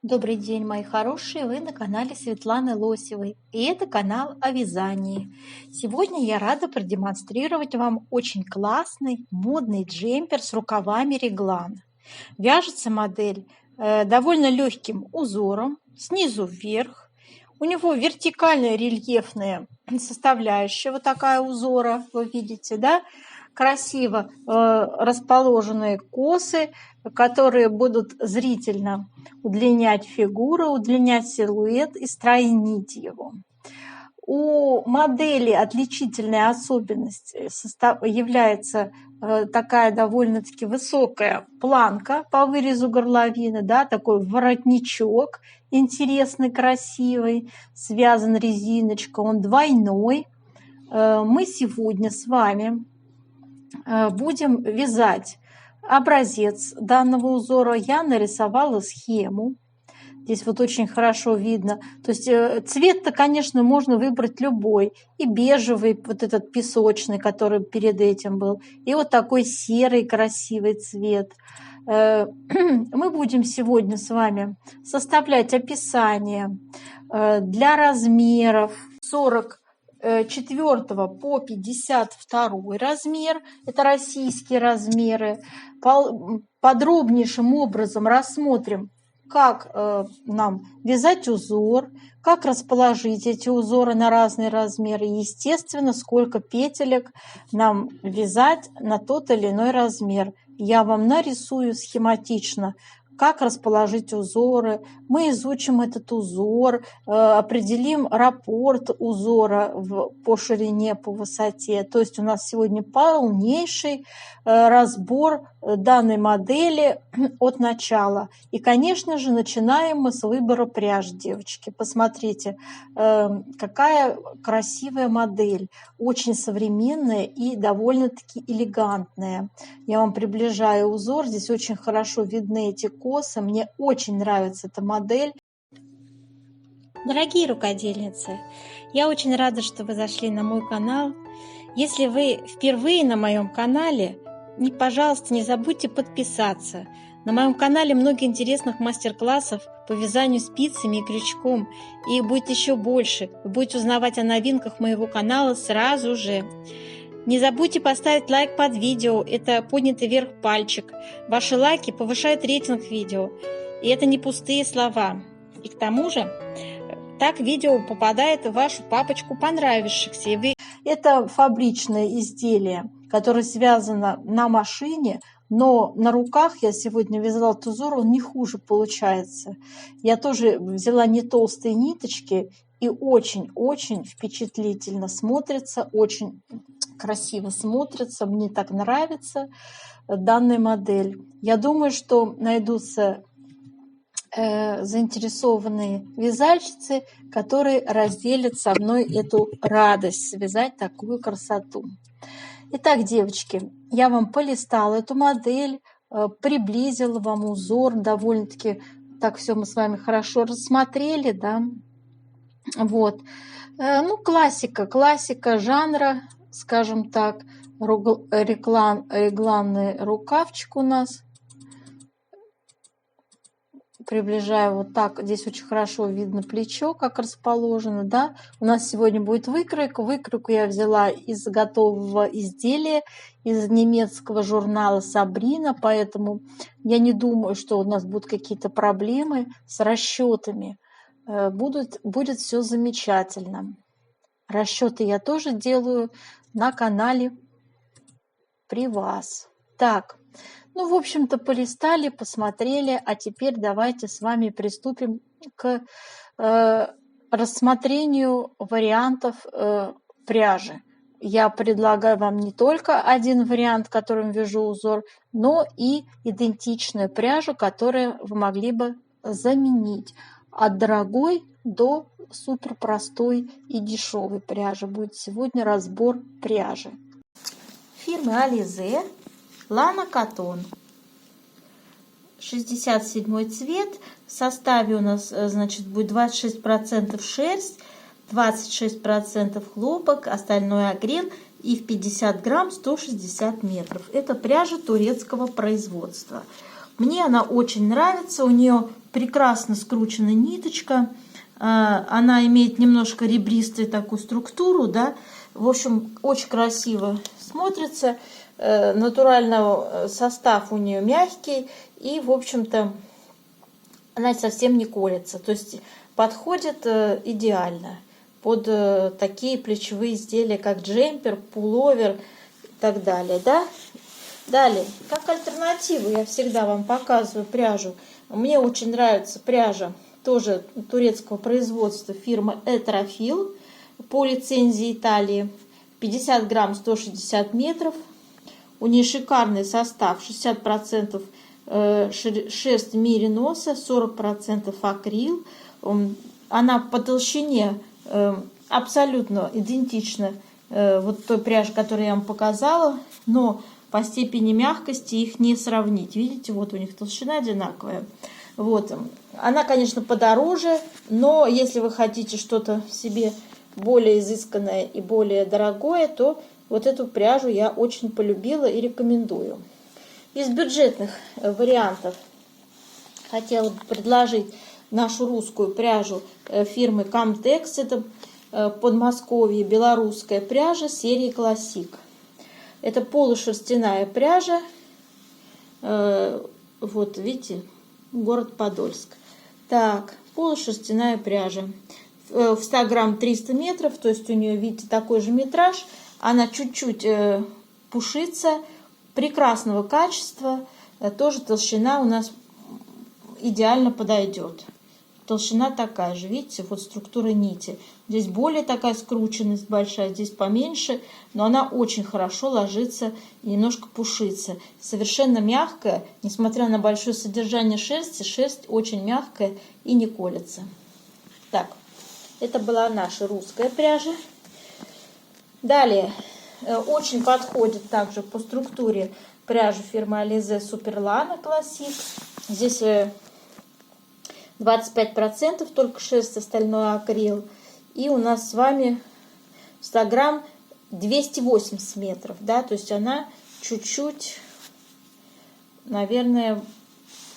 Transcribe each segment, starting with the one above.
Добрый день, мои хорошие! Вы на канале Светланы Лосевой, и это канал о вязании. Сегодня я рада продемонстрировать вам очень классный модный джемпер с рукавами реглан. Вяжется модель довольно легким узором, снизу вверх. У него вертикальная рельефная составляющая, вот такая узора, вы видите, да? Красиво расположенные косы, которые будут зрительно удлинять фигуру, удлинять силуэт и стройнить его. У модели отличительной особенностью является такая довольно-таки высокая планка по вырезу горловины, да, такой воротничок интересный, красивый, связан резиночкой, он двойной. Мы сегодня с вами будем вязать образец данного узора. Я нарисовала схему. Здесь вот очень хорошо видно. То есть цвет-то, конечно, можно выбрать любой. И бежевый, вот этот песочный, который перед этим был. И вот такой серый красивый цвет. Мы будем сегодня с вами составлять описание для размеров 44 по 52 размер, это российские размеры. Подробнейшим образом рассмотрим, как нам вязать узор, как расположить эти узоры на разные размеры, и, естественно, сколько петелек нам вязать на тот или иной размер. Я вам нарисую схематично, как расположить узоры. Мы изучим этот узор, определим раппорт узора по ширине, по высоте. То есть у нас сегодня полнейший разбор данной модели от начала. И, конечно же, начинаем мы с выбора пряжи, девочки. Посмотрите, какая красивая модель, очень современная и довольно-таки элегантная. Я вам приближаю узор, здесь очень хорошо видны эти косы. Мне очень нравится эта модель. Дорогие рукодельницы, я очень рада, что вы зашли на мой канал. Если вы впервые на моем канале, пожалуйста, не забудьте подписаться. На моем канале много интересных мастер-классов по вязанию спицами и крючком. И их будет еще больше. Вы будете узнавать о новинках моего канала сразу же. Не забудьте поставить лайк под видео, это поднятый вверх пальчик. Ваши лайки повышают рейтинг видео, и это не пустые слова. И к тому же, так видео попадает в вашу папочку понравившихся. Это фабричное изделие, которое связано на машине, но на руках я сегодня вязала этот узор, он не хуже получается. Я тоже взяла не толстые ниточки, и очень-очень впечатлительно смотрится, очень красиво смотрится. Мне так нравится данная модель. Я думаю, что найдутся заинтересованные вязальщицы, которые разделят со мной эту радость связать такую красоту. Итак, девочки, я вам полистала эту модель, приблизила вам узор, довольно-таки так все мы с вами хорошо рассмотрели, да. Вот. Ну, классика жанра, скажем так, регланный рукавчик у нас. Приближаю вот так. Здесь очень хорошо видно плечо, как расположено, да. У нас сегодня будет выкройка. Выкройку я взяла из готового изделия, из немецкого журнала Сабрина, поэтому я не думаю, что у нас будут какие-то проблемы с расчетами. Будет все замечательно. Расчеты я тоже делаю на канале при вас. Так, ну, в общем-то, полистали, посмотрели, а теперь давайте с вами приступим к рассмотрению вариантов пряжи. Я предлагаю вам не только один вариант, которым вяжу узор, но и идентичную пряжу, которую вы могли бы заменить. От дорогой до супер простой и дешевой пряжи. Будет сегодня разбор пряжи. Фирмы Ализе, Лана Катон. 67 цвет. В составе у нас, значит, будет 26% шерсть, 26% хлопок, остальное агрен и в 50 грамм 160 метров. Это пряжа турецкого производства. Мне она очень нравится, у нее прекрасно скручена ниточка, она имеет немножко ребристую такую структуру, да, в общем, очень красиво смотрится, натуральный состав у нее мягкий, и, в общем-то, она совсем не колется, то есть подходит идеально под такие плечевые изделия, как джемпер, пуловер и так далее, да. Далее, как альтернативу я всегда вам показываю пряжу. Мне очень нравится пряжа тоже турецкого производства фирмы Этрофил по лицензии Италии. 50 грамм 160 метров. У нее шикарный состав: 60% шерсть мериноса, 40% акрил. Она по толщине абсолютно идентична вот той пряже, которую я вам показала, но по степени мягкости их не сравнить. Видите, вот у них толщина одинаковая. Вот. Она, конечно, подороже, но если вы хотите что-то себе более изысканное и более дорогое, то вот эту пряжу я очень полюбила и рекомендую. Из бюджетных вариантов хотела бы предложить нашу русскую пряжу фирмы Камтекс. Это Подмосковье, белорусская пряжа серии Классик. Это полушерстяная пряжа. Вот, видите, город Подольск. Так, полушерстяная пряжа. В 100 грамм 300 метров, то есть у нее, видите, такой же метраж. Она чуть-чуть пушится, прекрасного качества. Тоже толщина у нас идеально подойдет. Толщина такая же, видите, вот структура нити. Здесь более такая скрученность большая, здесь поменьше, но она очень хорошо ложится и немножко пушится. Совершенно мягкая, несмотря на большое содержание шерсти, шерсть очень мягкая и не колется. Так, это была наша русская пряжа. Далее, очень подходит также по структуре пряжа фирмы Alize Superlana Classic. Здесь 25% только шерсть, остальное акрил. И у нас с вами 100 грамм 280 метров. Да? То есть она чуть-чуть, наверное,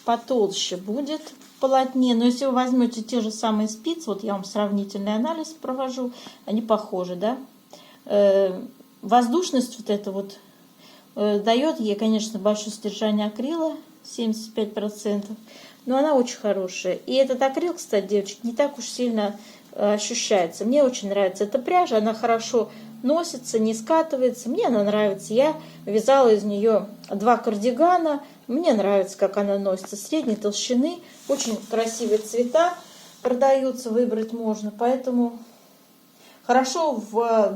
потолще будет в полотне. Но если вы возьмете те же самые спицы, вот я вам сравнительный анализ провожу, они похожи, да? Воздушность вот эта вот дает ей, конечно, большое содержание акрила, 75%. Но она очень хорошая. И этот акрил, кстати, девочки, не так уж сильно ощущается. Мне очень нравится эта пряжа. Она хорошо носится, не скатывается. Мне она нравится. Я вязала из нее 2 кардигана. Мне нравится, как она носится. Средней толщины. Очень красивые цвета продаются, выбрать можно. Поэтому хорошо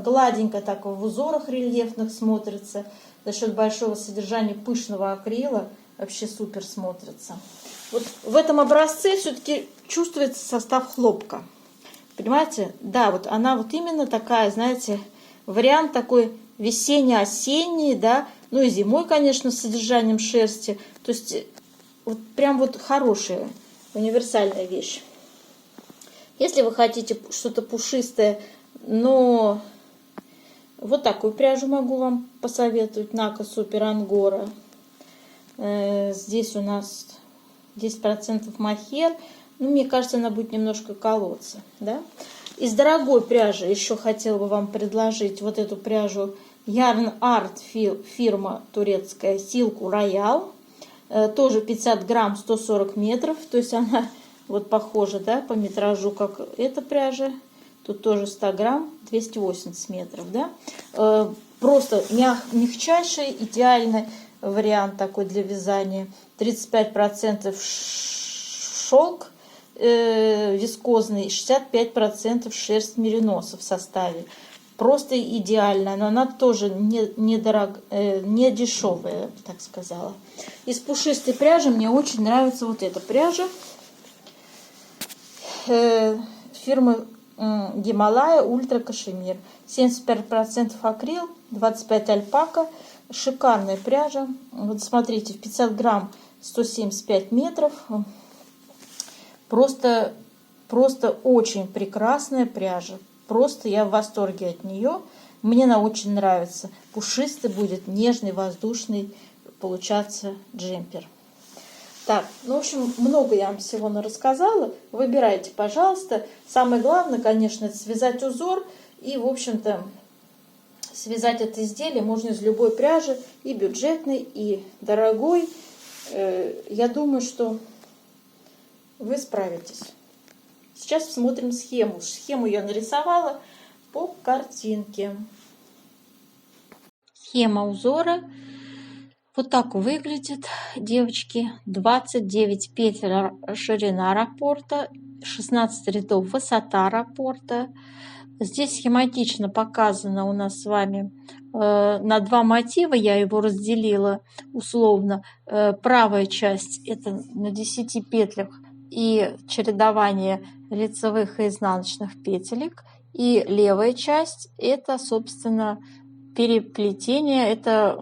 гладенько так в узорах рельефных смотрится. За счет большого содержания пышного акрила вообще супер смотрится. Вот в этом образце все-таки чувствуется состав хлопка. Понимаете? Да, вот она вот именно такая, знаете, вариант такой весенне-осенний, да, ну и зимой, конечно, с содержанием шерсти. То есть вот прям вот хорошая, универсальная вещь. Если вы хотите что-то пушистое, но вот такую пряжу могу вам посоветовать. Нака Супер Ангора. Здесь у нас 10% мохер. Ну, мне кажется, она будет немножко колоться. Да? Из дорогой пряжи еще хотела бы вам предложить вот эту пряжу Yarn Art фирма турецкая Silk Royal. Тоже 50 грамм 140 метров. То есть она вот похожа, да, по метражу, как эта пряжа. Тут тоже 100 грамм 280 метров. Да? Просто мягчайший, идеальный вариант такой для вязания. 35% шелк вискозный, 65% шерсть мериноса в составе. Просто идеально, но она тоже не дешевая, так сказала. Из пушистой пряжи мне очень нравится вот эта пряжа фирмы Гималая Ультра Кашемир. 75% акрил, 25% альпака. Шикарная пряжа. Вот смотрите, в 50 грамм 175 метров. Просто очень прекрасная пряжа. Просто я в восторге от нее. Мне она очень нравится. Пушистый будет, нежный, воздушный получаться джемпер. Так, ну, в общем, много я вам всего рассказала. Выбирайте, пожалуйста. Самое главное, конечно, это связать узор. И, в общем-то, связать это изделие можно из любой пряжи, и бюджетной, и дорогой. Я думаю, что вы справитесь. Сейчас смотрим схему. Схему я нарисовала по картинке. Схема узора вот так выглядит, девочки. 29 петель ширина раппорта, 16 рядов высота раппорта. Здесь схематично показано у нас с вами на два мотива, я его разделила условно. Правая часть это на 10 петлях и чередование лицевых и изнаночных петелек. И левая часть это, собственно, переплетение, это,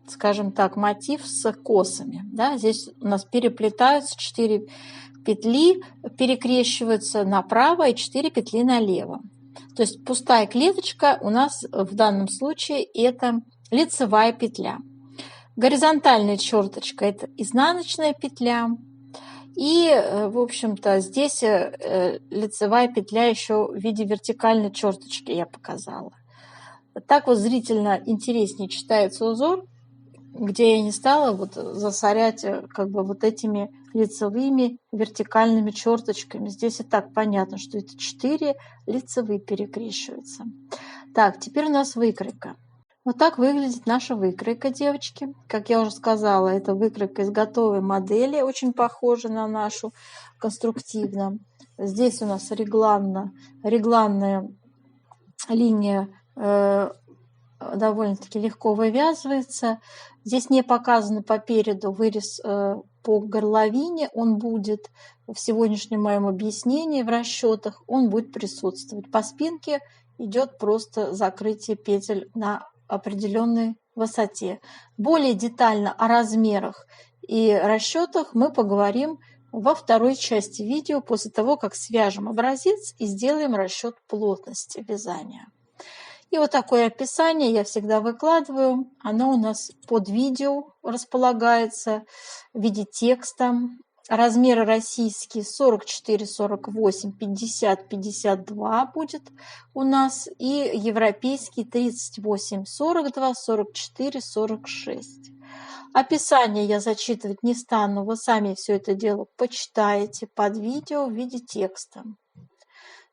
скажем так, мотив с косами. Да? Здесь у нас переплетаются 4 петли, перекрещиваются направо и 4 петли налево. То есть пустая клеточка у нас в данном случае это лицевая петля. Горизонтальная черточка это изнаночная петля. И, в общем-то, здесь лицевая петля еще в виде вертикальной черточки я показала. Так вот зрительно интереснее читается узор, где я не стала вот засорять как бы вот этими лицевыми вертикальными черточками. Здесь и так понятно, что это 4 лицевые перекрещиваются. Так, теперь у нас выкройка. Вот так выглядит наша выкройка, девочки. Как я уже сказала, это выкройка из готовой модели, очень похожа на нашу конструктивно. Здесь у нас регланная линия довольно-таки легко вывязывается. Здесь не показано по переду вырез по горловине. Он будет в сегодняшнем моем объяснении в расчетах, он будет присутствовать. По спинке идет просто закрытие петель на определенной высоте. Более детально о размерах и расчетах мы поговорим во второй части видео, после того, как свяжем образец и сделаем расчет плотности вязания. И вот такое описание я всегда выкладываю. Оно у нас под видео располагается в виде текста. Размеры российские 44, 48, 50, 52 будет у нас. И европейский 38, 42, 44, 46. Описание я зачитывать не стану. Вы сами все это дело почитаете под видео в виде текста.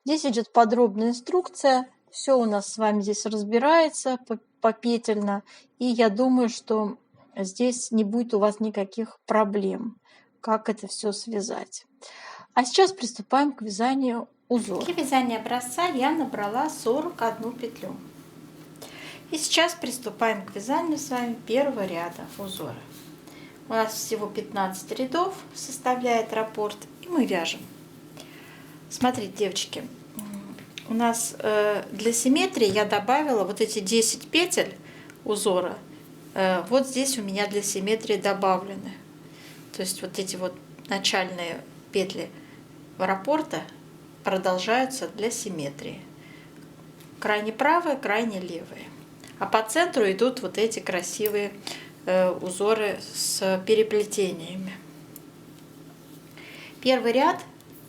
Здесь идет подробная инструкция. Все у нас с вами здесь разбирается попетельно. И я думаю, что здесь не будет у вас никаких проблем, как это все связать. А сейчас приступаем к вязанию узора. Для вязания образца я набрала 41 петлю. И сейчас приступаем к вязанию с вами первого ряда узора. У нас всего 15 рядов составляет раппорт, и мы вяжем. Смотрите, девочки, у нас для симметрии я добавила вот эти 10 петель узора. Вот здесь у меня для симметрии добавлены. То есть вот эти вот начальные петли раппорта продолжаются для симметрии. Крайне правые, крайне левые. А по центру идут вот эти красивые узоры с переплетениями. Первый ряд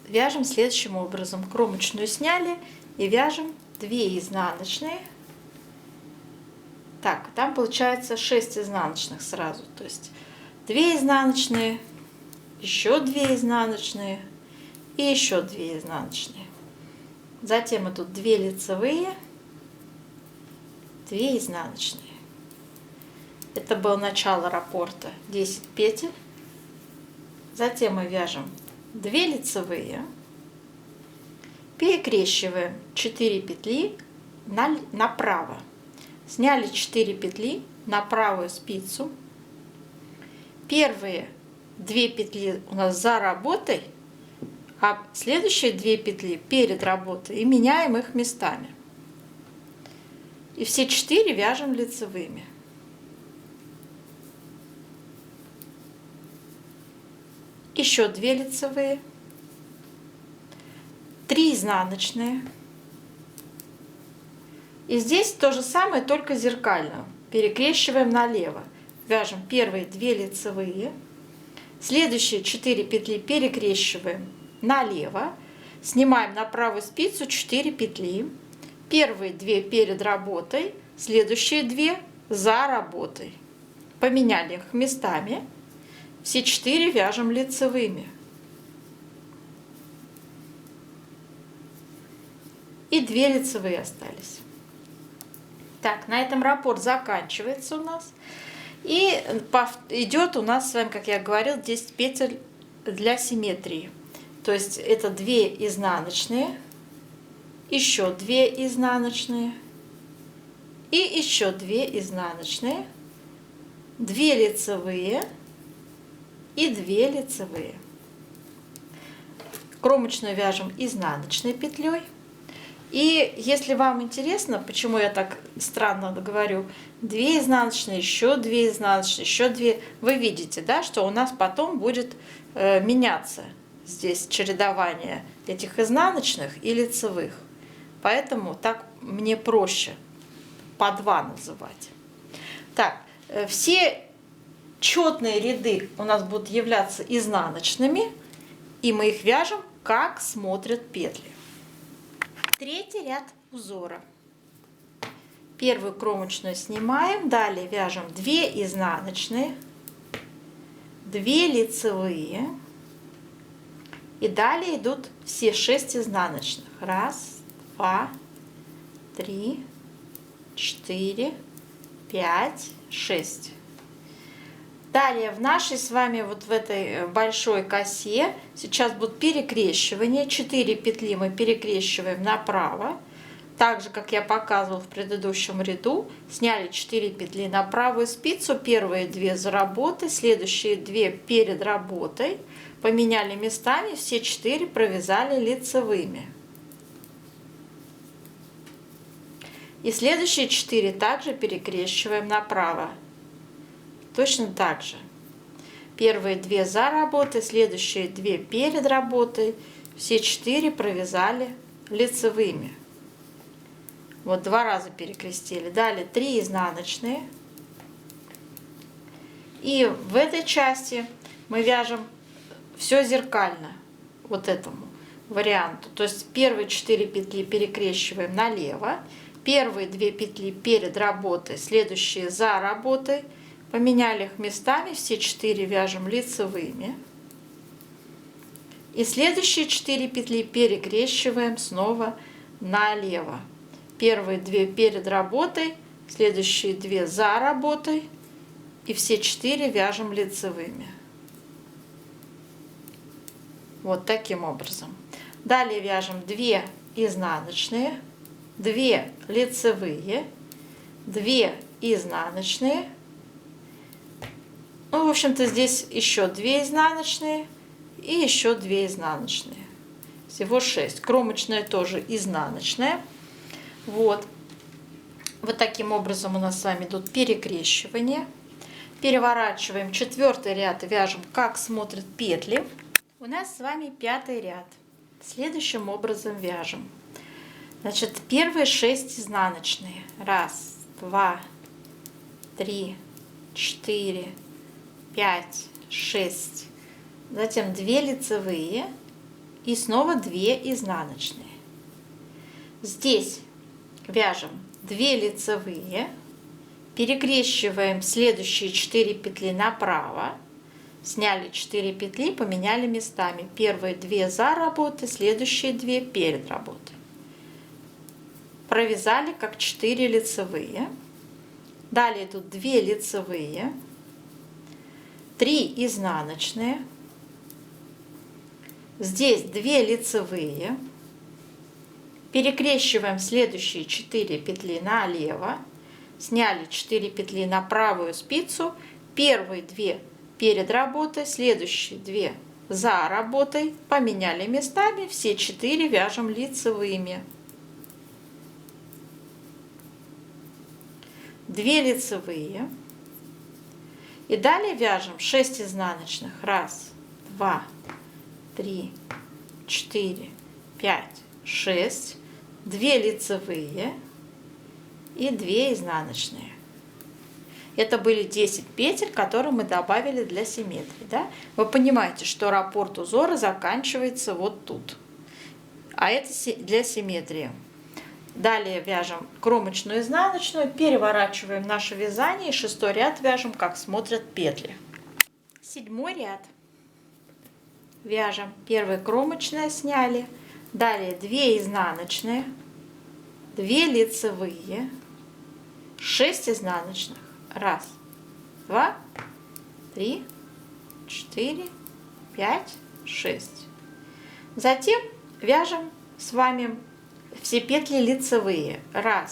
вяжем следующим образом. Кромочную сняли и вяжем 2 изнаночные. Так, там получается 6 изнаночных сразу. То есть 2 изнаночные, еще 2 изнаночные и еще 2 изнаночные. Затем идут 2 лицевые, 2 изнаночные. Это было начало раппорта, 10 петель. Затем мы вяжем 2 лицевые, перекрещиваем 4 петли направо. Сняли 4 петли на правую спицу. Первые 2 петли у нас за работой, а следующие 2 петли перед работой, и меняем их местами. И все 4 вяжем лицевыми. Еще 2 лицевые, 3 изнаночные. И здесь то же самое, только зеркально. Перекрещиваем налево. Вяжем первые 2 лицевые, Следующие 4 петли перекрещиваем налево, снимаем на правую спицу 4 петли. Первые 2 перед работой, следующие 2 за работой. Поменяли их местами. Все 4 вяжем лицевыми. И 2 лицевые остались. Так, на этом раппорт заканчивается у нас. И идет у нас с вами, как я говорил, 10 петель для симметрии. То есть это 2 изнаночные, еще 2 изнаночные и еще 2 изнаночные, 2 лицевые и 2 лицевые. Кромочную вяжем изнаночной петлей. И если вам интересно, почему я так странно говорю, 2 изнаночные, еще 2 изнаночные, еще 2, вы видите, да, что у нас потом будет меняться здесь чередование этих изнаночных и лицевых. Поэтому так мне проще по 2 называть. Так, все четные ряды у нас будут являться изнаночными, и мы их вяжем, как смотрят петли. Третий ряд узора. Первую кромочную снимаем, далее вяжем 2 изнаночные, 2 лицевые, и далее идут все 6 изнаночных. 1, 2, 3, 4, 5, 6. Далее в нашей с вами вот в этой большой косе сейчас будут перекрещивания. 4 петли мы перекрещиваем направо. Так же, как я показывала в предыдущем ряду, сняли 4 петли на правую спицу. Первые 2 за работой, следующие 2 перед работой. Поменяли местами, все 4 провязали лицевыми. И следующие 4 также перекрещиваем направо. Точно так же. Первые 2 за работой, следующие 2 перед работой. Все 4 провязали лицевыми. Вот 2 раза перекрестили. Далее 3 изнаночные. И в этой части мы вяжем все зеркально вот этому варианту. То есть первые 4 петли перекрещиваем налево. Первые 2 петли перед работой, следующие за работой. Поменяли их местами, все 4 вяжем лицевыми. И следующие 4 петли перекрещиваем снова налево. Первые 2 перед работой, следующие 2 за работой. И все 4 вяжем лицевыми. Вот таким образом. Далее вяжем 2 изнаночные, 2 лицевые, 2 изнаночные. Ну, в общем-то, здесь еще 2 изнаночные и еще 2 изнаночные. Всего 6. Кромочная тоже изнаночная. Вот. Вот таким образом у нас с вами идут перекрещивания. Переворачиваем 4-й ряд, вяжем, как смотрят петли. У нас с вами 5-й ряд. Следующим образом вяжем. Значит, первые 6 изнаночные. 1, 2, 3, 4, 5, 6. Затем 2 лицевые и снова 2 изнаночные. Здесь вяжем 2 лицевые, перекрещиваем следующие 4 петли направо, сняли 4 петли, поменяли местами. Первые 2 за работой, следующие 2 перед работой. Провязали как 4 лицевые. Далее идут 2 лицевые, 3 изнаночные. Здесь 2 лицевые. Перекрещиваем следующие 4 петли налево. Сняли 4 петли на правую спицу. Первые 2 перед работой, следующие 2 за работой. Поменяли местами. Все 4 вяжем лицевыми. 2 лицевые. И далее вяжем 6 изнаночных. 1, 2, 3, 4, 5, 6. 2 лицевые и 2 изнаночные. Это были 10 петель, которые мы добавили для симметрии. Да? Вы понимаете, что раппорт узора заканчивается вот тут. А это для симметрии. Далее вяжем кромочную, изнаночную, переворачиваем наше вязание и 6-й ряд вяжем, как смотрят петли. 7-й ряд. Вяжем 1 кромочная, сняли. Далее 2 изнаночные, 2 лицевые, 6 изнаночных. 1, 2, 3, 4, 5, 6. Затем вяжем с вами все петли лицевые. 1,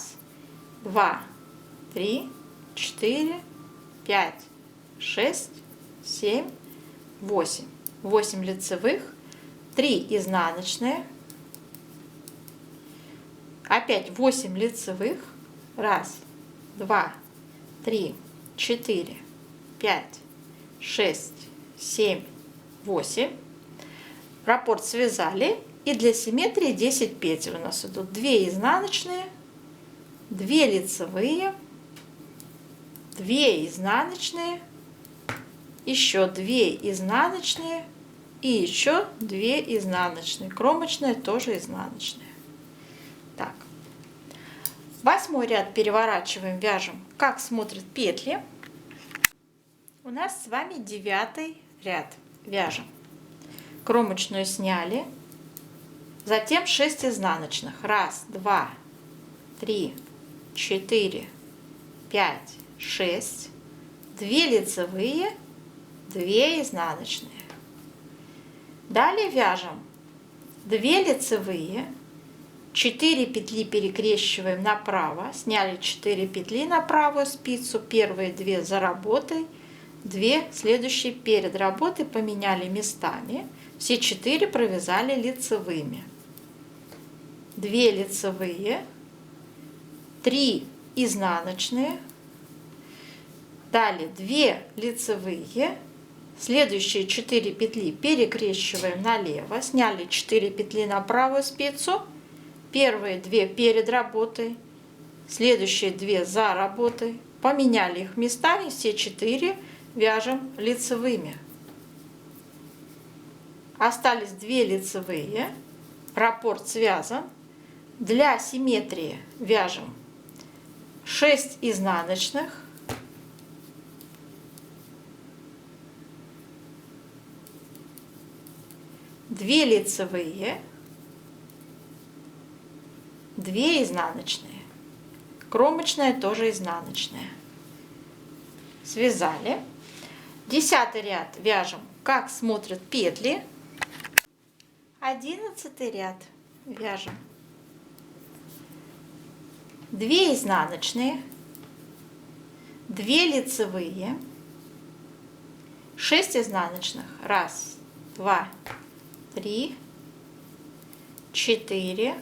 2, 3, 4, 5, 6, 7, 8. 8 лицевых, 3 изнаночные, опять 8 лицевых, 1, 2, 3, 4, 5, 6, 7, 8. Раппорт связали, и для симметрии 10 петель у нас идут 2 изнаночные, 2 лицевые, 2 изнаночные, еще 2 изнаночные и еще 2 изнаночные. Кромочная тоже изнаночная. Так. 8-й ряд переворачиваем, вяжем, как смотрят петли. У нас с вами 9-й ряд. Вяжем. Кромочную сняли. Затем 6 изнаночных. 1, 2, 3, 4, 5, 6. 2 лицевые, 2 изнаночные. Далее вяжем 2 лицевые, 4 петли перекрещиваем направо, сняли 4 петли на правую спицу, первые 2 за работой, 2 следующие перед работой поменяли местами, все 4 провязали лицевыми. 2 лицевые, 3 изнаночные, далее 2 лицевые, следующие 4 петли перекрещиваем налево, сняли 4 петли на правую спицу, первые 2 перед работой, следующие 2 за работой, поменяли их местами, все 4 вяжем лицевыми. Остались 2 лицевые, раппорт связан. Для симметрии вяжем 6 изнаночных, 2 лицевые, 2 изнаночные, кромочная тоже изнаночная. Связали. 10-й ряд вяжем, как смотрят петли. 11-й ряд вяжем 2 изнаночные, 2 лицевые, 6 изнаночных. 1, 2, 3, 4,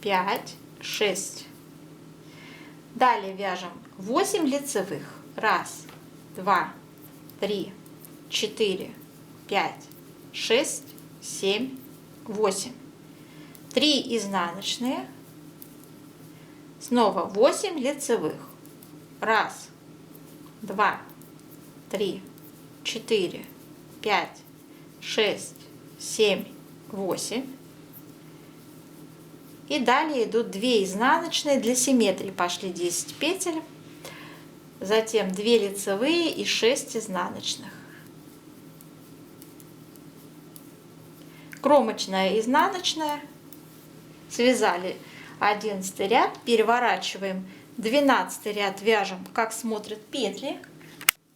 5, 6. Далее вяжем 8 лицевых. 1, 2, 3, 4, 5, 6, 7, 8. 3 изнаночные. Снова 8 лицевых. 1, 2, 3, 4, 5, 6, 7, 8. И далее идут 2 изнаночные, для симметрии пошли 10 петель, затем 2 лицевые и 6 изнаночных. Кромочная, изнаночная. Связали 11 ряд, переворачиваем 12 ряд, вяжем, как смотрят петли.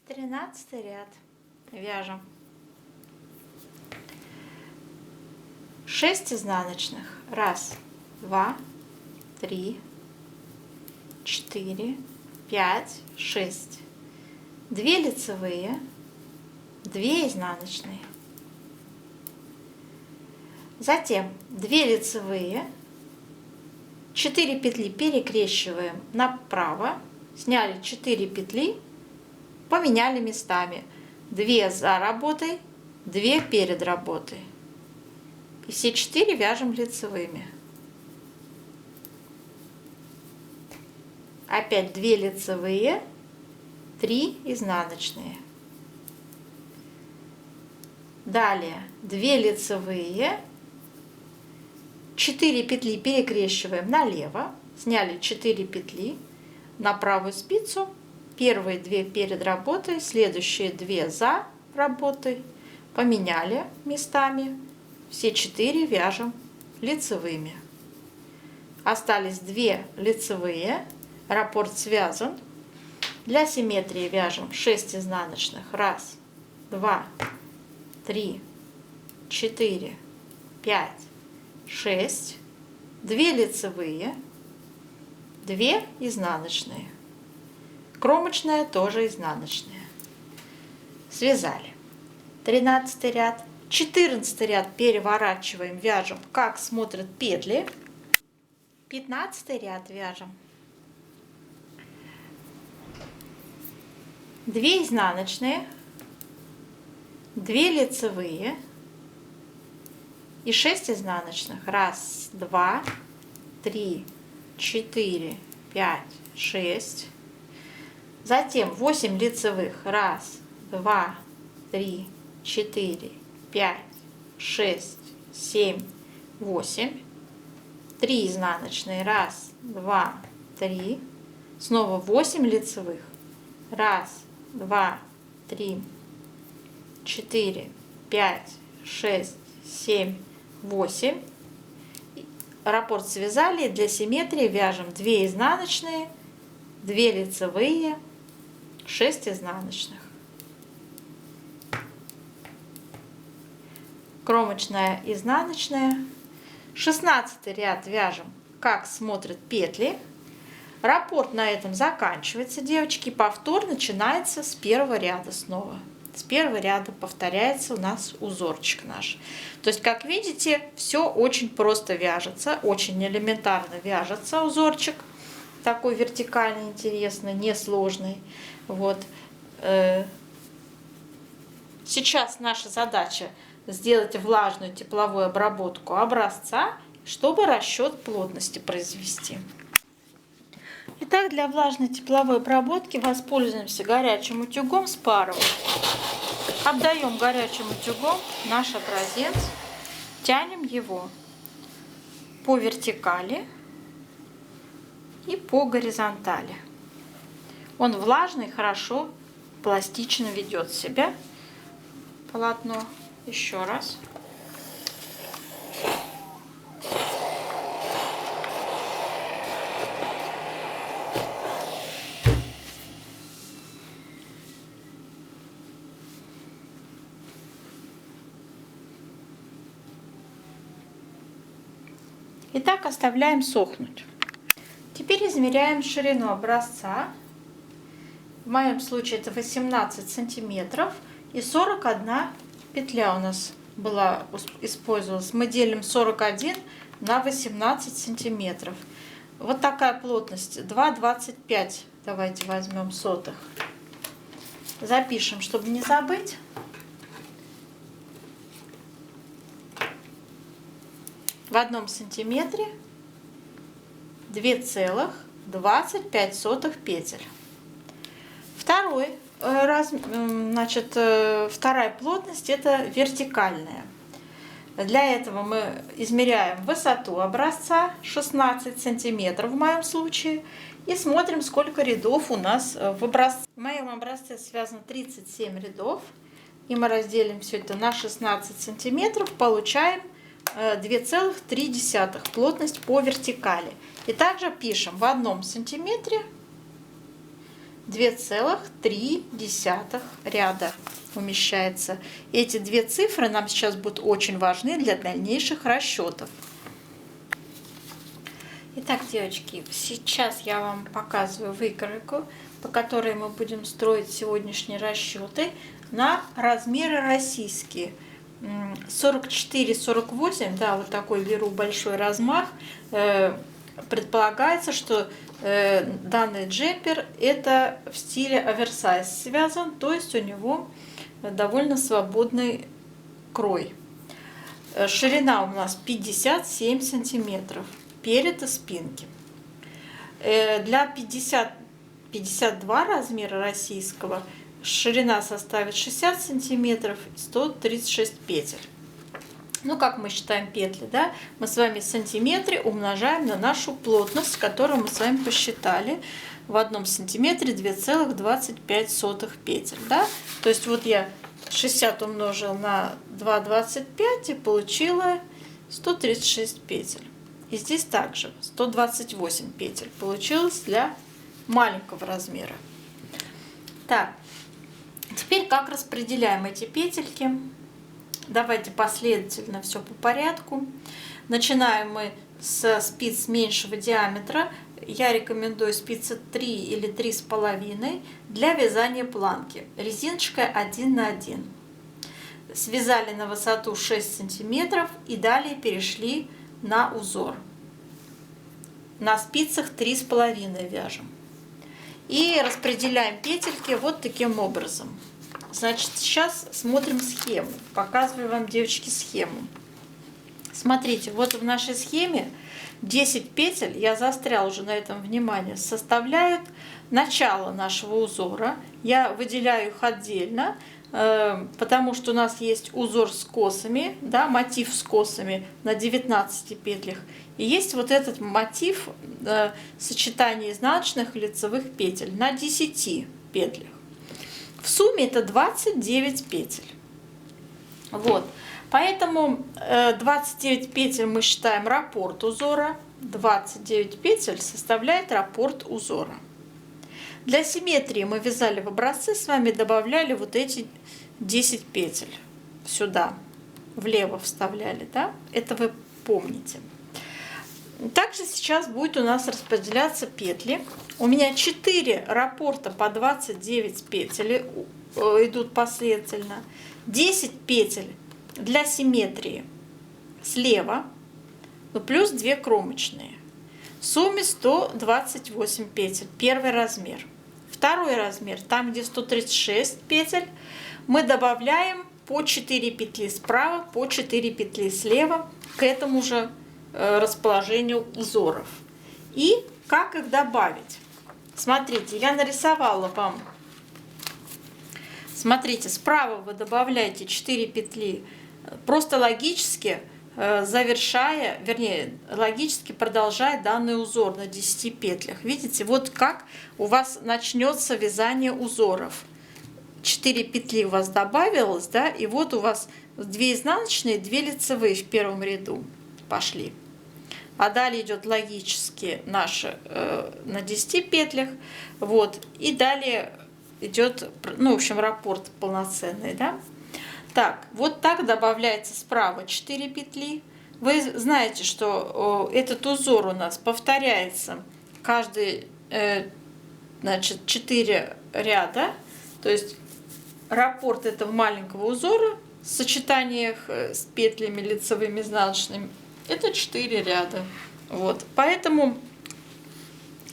13 ряд вяжем 6 изнаночных. 1, 2, 3, 4, 5, 6. 2 лицевые, 2 изнаночные. Затем 2 лицевые, 4 петли перекрещиваем направо, сняли 4 петли, поменяли местами. 2 за работой, 2 перед работой. И все 4 вяжем лицевыми. Опять 2 лицевые, 3 изнаночные. Далее 2 лицевые, 4 петли перекрещиваем налево, сняли 4 петли на правую спицу, первые 2 перед работой, следующие 2 за работой, поменяли местами, все 4 вяжем лицевыми. Остались 2 лицевые, раппорт связан. Для симметрии вяжем 6 изнаночных. 1, 2, 3, 4, 5, 6. 2 лицевые, 2 изнаночные. Кромочная тоже изнаночная. Связали. 13 ряд. 14 ряд переворачиваем, вяжем, как смотрят петли. 15 ряд вяжем 2 изнаночные, 2 лицевые и 6 изнаночных. 1, 2, 3, 4, 5, 6. Затем 8 лицевых. 1, 2, 3, 4, 5, 6, 7, 8. 3 изнаночные. 1, 2, 3. Снова 8 лицевых. 1, 2, 3, 4, 5, 6, 7, 8. Раппорт связали. Для симметрии вяжем 2 изнаночные, 2 лицевые, 6 изнаночных. Кромочная, изнаночная. 16 ряд вяжем, как смотрят петли. Раппорт на этом заканчивается, девочки. Повтор начинается с первого ряда снова. С первого ряда повторяется у нас узорчик наш. То есть, как видите, все очень просто вяжется, очень элементарно вяжется узорчик. Такой вертикальный, интересный, несложный. Вот. Сейчас наша задача сделать влажную тепловую обработку образца, чтобы расчет плотности произвести. Итак, для влажной тепловой обработки воспользуемся горячим утюгом с паром. Обдаем горячим утюгом наш образец, тянем его по вертикали и по горизонтали. Он влажный, хорошо, пластично ведет себя. Полотно. Еще раз. Итак, оставляем сохнуть. Теперь измеряем ширину образца. В моем случае это 18 сантиметров и 41 петля у нас была использовалась. Мы делим 41 на 18 сантиметров. Вот такая плотность 2,25. Давайте возьмем сотых. Запишем, чтобы не забыть. В 1 сантиметре 2,25 петель. Вторая плотность это вертикальная. Для этого мы измеряем высоту образца 16 сантиметров в моем случае и смотрим, сколько рядов у нас в образце. В моем образце связано 37 рядов, и мы разделим все это на 16 сантиметров, получаем 2,3 плотность по вертикали. И также пишем в 1 сантиметре 2,3 ряда умещается. Эти две цифры нам сейчас будут очень важны для дальнейших расчетов. Итак, девочки, сейчас я вам показываю выкройку, по которой мы будем строить сегодняшние расчеты на размеры российские. 44-48, да, вот такой беру большой размах. Предполагается, что данный джемпер это в стиле оверсайз связан, то есть у него довольно свободный крой. Ширина у нас 57 сантиметров перед и спинки. Для 50 52 размера российского, ширина составит 60 сантиметров, 136 петель. Ну, как мы считаем петли, да? Мы с вами сантиметры умножаем на нашу плотность, которую мы с вами посчитали. В 1 сантиметре 2,25 петель, да? То есть вот я 60 умножил на 2,25 и получила 136 петель. И здесь также 128 петель получилось для маленького размера. Так, теперь как распределяем эти петельки? Давайте последовательно все по порядку. Начинаем мы с спиц меньшего диаметра. Я рекомендую спицы 3 или 3,5 для вязания планки. Резиночкой 1 на 1. Связали на высоту 6 сантиметров и далее перешли на узор. На спицах 3,5 вяжем. И распределяем петельки вот таким образом. Значит, сейчас смотрим схему. Показываю вам, девочки, схему. Смотрите, вот в нашей схеме 10 петель, я заостряла уже на этом внимание, составляют начало нашего узора. Я выделяю их отдельно, потому что у нас есть узор с косами, да, мотив с косами на 19 петлях. И есть вот этот мотив сочетания изнаночных и лицевых петель на 10 петлях. В сумме это 29 петель. Вот. Поэтому 29 петель мы считаем раппорт узора. 29 петель составляет раппорт узора. Для симметрии мы вязали в образцы, с вами добавляли вот эти 10 петель сюда, влево вставляли, да? Это вы помните. Также сейчас будет у нас распределяться петли. У меня 4 раппорта по 29 петель идут последовательно. 10 петель для симметрии слева, ну, плюс 2 кромочные. В сумме 128 петель. Первый размер. Второй размер, там где 136 петель, мы добавляем по 4 петли справа, по 4 петли слева к этому же расположению узоров. И как их добавить? Смотрите, я нарисовала вам. Смотрите, справа вы добавляете 4 петли, просто логически завершая, вернее, логически продолжая данный узор на 10 петлях. Видите, вот как у вас начнется вязание узоров. 4 петли у вас добавилось, да, и вот у вас 2 изнаночные, 2 лицевые в первом ряду пошли. А далее идет логически наши на 10 петлях. Вот. И далее идет, ну, в общем, раппорт полноценный, да. Так, вот так добавляется справа 4 петли. Вы знаете, что этот узор у нас повторяется каждый, значит, 4 ряда. То есть раппорт этого маленького узора в сочетаниях с петлями лицевыми, изнаночными — это 4 ряда. Вот, поэтому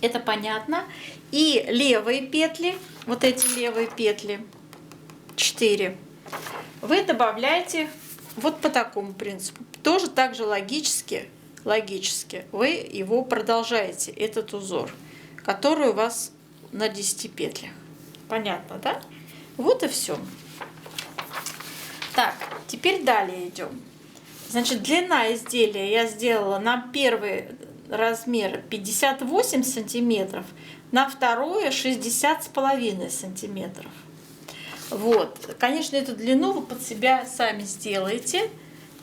это понятно. И левые петли, вот эти левые петли, 4, вы добавляете вот по такому принципу. Тоже так же логически вы его продолжаете, этот узор, который у вас на 10 петлях. Понятно, да? Вот и все. Так, теперь далее идем. Значит, длина изделия я сделала на первый размер 58 сантиметров, на второе 60,5 сантиметров. Вот, конечно, эту длину вы под себя сами сделаете.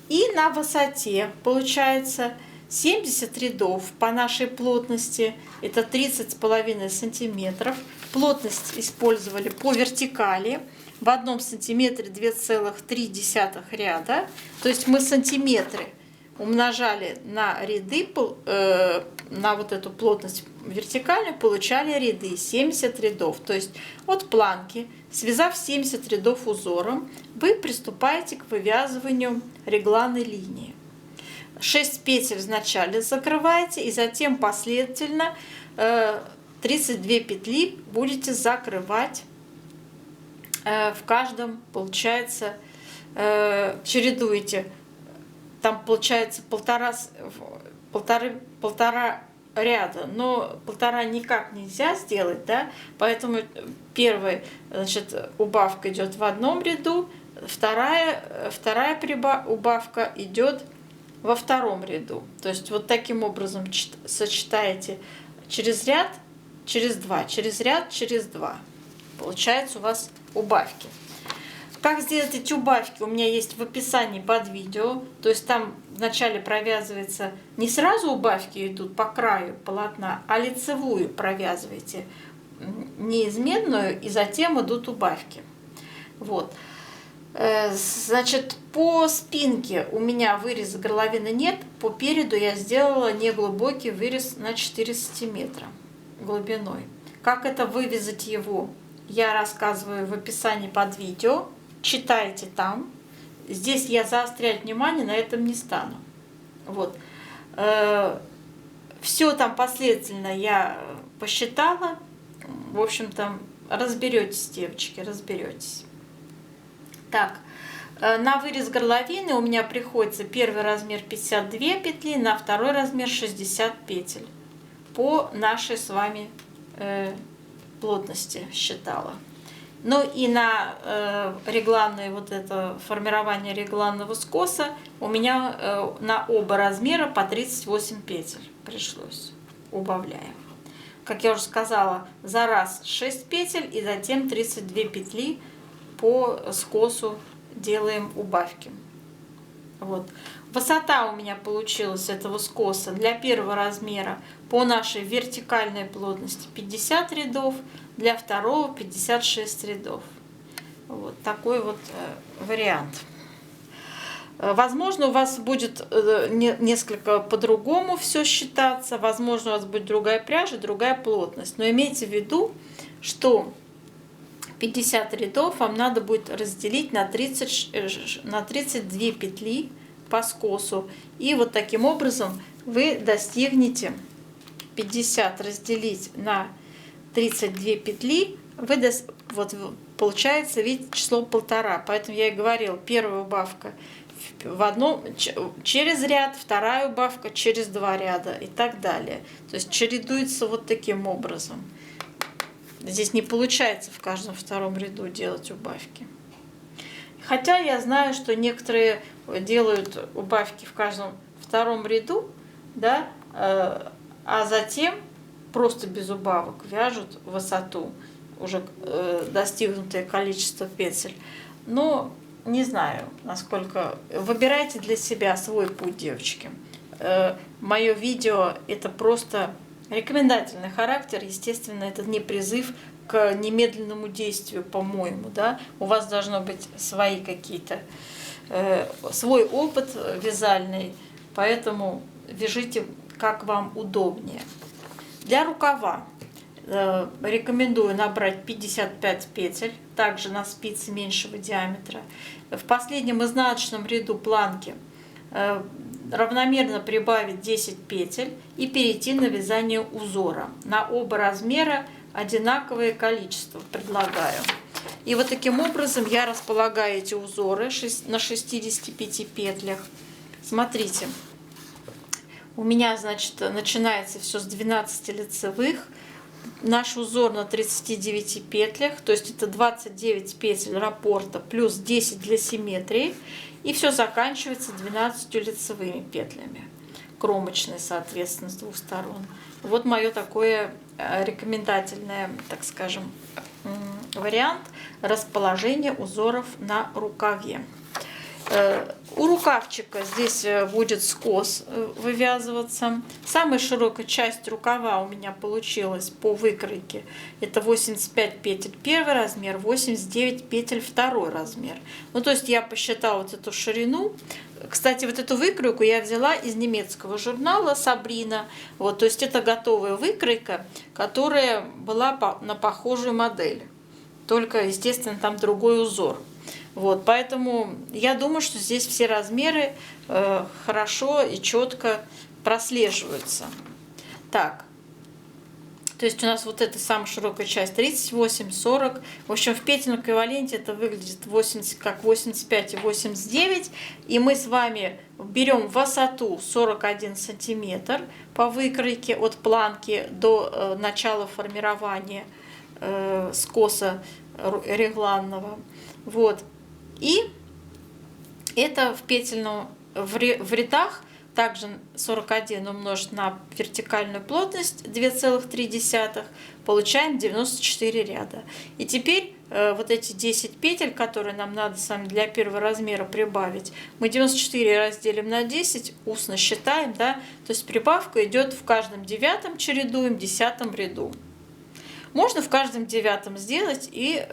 И на высоте получается 70 рядов по нашей плотности, это 30,5 сантиметров. Плотность использовали по вертикали. В 1 сантиметре 2,3 ряда. То есть мы сантиметры умножали на ряды, на вот эту плотность вертикальную, получали ряды, 70 рядов. То есть от планки, связав 70 рядов узором, вы приступаете к вывязыванию регланной линии. 6 петель вначале закрываете, и затем последовательно 32 петли будете закрывать в каждом, получается, чередуете. Там получается полтора ряда, но 1,5 никак нельзя сделать, да, поэтому первая, значит, убавка идет в одном ряду, вторая убавка идет во втором ряду. То есть вот таким образом сочетаете через ряд, через 2, через ряд, через 2. Получается у вас убавки. Как сделать эти убавки, у меня есть в описании под видео. То есть там вначале провязывается, не сразу убавки идут по краю полотна, а лицевую провязываете, неизменную, и затем идут убавки. Вот. Значит, по спинке у меня выреза горловины нет, по переду я сделала неглубокий вырез на 4 сантиметра глубиной. Как это вывязать его, я рассказываю в описании под видео. Читайте там. Здесь я заострять внимание на этом не стану. Вот. Все там последовательно я посчитала. В общем-то, разберетесь, девочки, разберетесь. Так, на вырез горловины у меня приходится первый размер 52 петли, на второй размер 60 петель. По нашей с вами плотности считала. Ну и на регланное вот это формирование регланного скоса у меня на оба размера по 38 петель пришлось, убавляя. Как я уже сказала, за раз 6 петель и затем 32 петли по скосу делаем убавки. Вот. Высота у меня получилась этого скоса для первого размера по нашей вертикальной плотности 50 рядов, для второго 56 рядов. Вот такой вот вариант. Возможно, у вас будет несколько по-другому все считаться, возможно, у вас будет другая пряжа, другая плотность. Но имейте в виду, что 50 рядов вам надо будет разделить на 32 петли по скосу. И вот таким образом вы достигнете 50 разделить на 32 петли, вот получается, видите, число 1,5. Поэтому я и говорила, первая убавка через ряд, вторая убавка через 2 ряда и так далее. То есть чередуется вот таким образом. Здесь не получается в каждом втором ряду делать убавки. Хотя я знаю, что некоторые делают убавки в каждом втором ряду, да, а затем просто без убавок вяжут высоту, уже достигнутое количество петель. Но не знаю, насколько. Выбирайте для себя свой путь, девочки. Мое видео — это просто рекомендательный характер. Естественно, это не призыв к немедленному действию, по-моему, да. У вас должно быть свои какие-то, свой опыт вязальный, поэтому вяжите, как вам удобнее. Для рукава рекомендую набрать 55 петель, также на спицы меньшего диаметра. В последнем изнаночном ряду планки равномерно прибавить 10 петель и перейти на вязание узора. На оба размера одинаковое количество предлагаю. И вот таким образом я располагаю эти узоры на 65 петлях. Смотрите. У меня, значит, начинается все с 12 лицевых. Наш узор на 39 петлях, то есть это 29 петель раппорта плюс 10 для симметрии. И все заканчивается 12 лицевыми петлями. Кромочные, соответственно, с двух сторон. Вот мое такое рекомендательное, так скажем, вариант расположения узоров на рукаве. У рукавчика здесь будет скос вывязываться. Самая широкая часть рукава у меня получилась по выкройке. Это 85 петель первый размер, 89 петель второй размер. Ну, то есть я посчитала вот эту ширину. Кстати, вот эту выкройку я взяла из немецкого журнала Сабрина. Вот, то есть это готовая выкройка, которая была на похожую модель. Только, естественно, там другой узор. Вот, поэтому я думаю, что здесь все размеры хорошо и четко прослеживаются. Так, то есть у нас вот эта самая широкая часть 38, 40. В общем, в петельном эквиваленте это выглядит 80, как 85 и 89. И мы с вами берем высоту 41 сантиметр по выкройке от планки до начала формирования скоса регланного. Вот. И это в петельном в рядах также 41 умножить на вертикальную плотность 2,3, получаем 94 ряда. И теперь вот эти 10 петель, которые нам надо с вами для первого размера прибавить, мы 94 разделим на 10, устно считаем, да, то есть прибавка идет в каждом 9 чередуем, 10 ряду. Можно в каждом 9 сделать и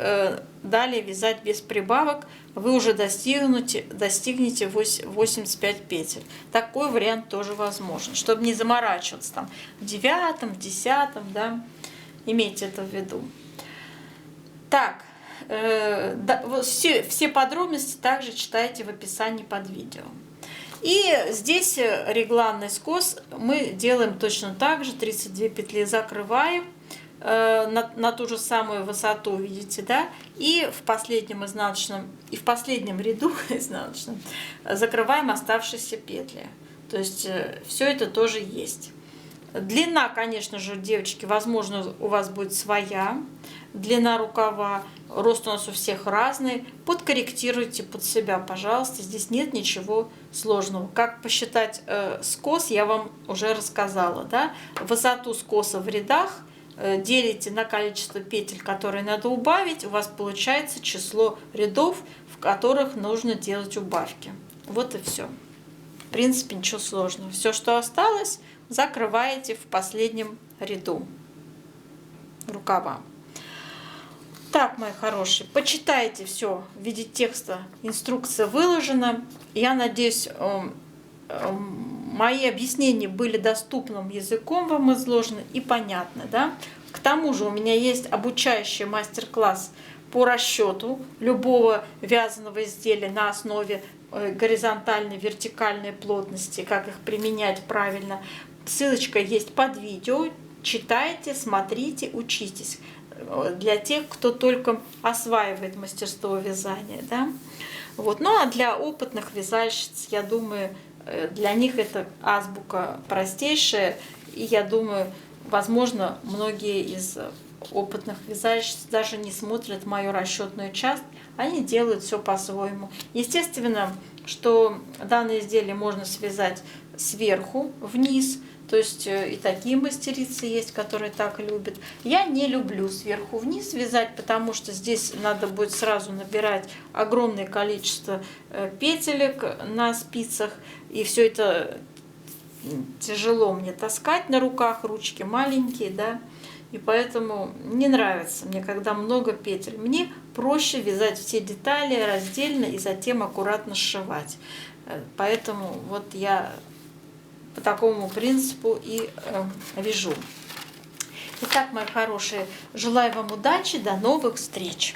далее вязать без прибавок. Вы уже достигнете 85 петель. Такой вариант тоже возможен, чтобы не заморачиваться там в 9, в 10, да, имейте это в виду. Так, все подробности также читайте в описании под видео. И здесь регланный скос мы делаем точно так же, 32 петли закрываем на ту же самую высоту, видите, да, и в последнем изнаночном, и в последнем ряду изнаночном закрываем оставшиеся петли. То есть все это тоже есть. Длина, конечно же, девочки, возможно, у вас будет своя длина рукава, рост у нас у всех разный. Подкорректируйте под себя, пожалуйста, здесь нет ничего сложного. Как посчитать скос, я вам уже рассказала, да? Высоту скоса в рядах делите на количество петель, которые надо убавить, у вас получается число рядов, в которых нужно делать убавки. Вот и все. В принципе, ничего сложного. Все, что осталось, закрываете в последнем ряду рукава. Так, мои хорошие, почитайте все в виде текста, инструкция выложена. Я надеюсь, мои объяснения были доступным языком вам изложены и понятны, да? К тому же у меня есть обучающий мастер-класс по расчету любого вязаного изделия на основе горизонтальной, вертикальной плотности, как их применять правильно. Ссылочка есть под видео. Читайте, смотрите, учитесь. Для тех, кто только осваивает мастерство вязания, да? Вот. Ну а для опытных вязальщиц, я думаю, для них это азбука простейшая, и я думаю, возможно, многие из опытных вязальщиц даже не смотрят мою расчетную часть, они делают все по-своему. Естественно, что данное изделие можно связать сверху вниз, то есть и такие мастерицы есть, которые так любят. Я не люблю сверху вниз вязать, потому что здесь надо будет сразу набирать огромное количество петелек на спицах, и все это тяжело мне таскать на руках, ручки маленькие, да, и поэтому не нравится мне, когда много петель. Мне проще вязать все детали раздельно и затем аккуратно сшивать. Поэтому вот я по такому принципу и вяжу. Итак, мои хорошие, желаю вам удачи, до новых встреч!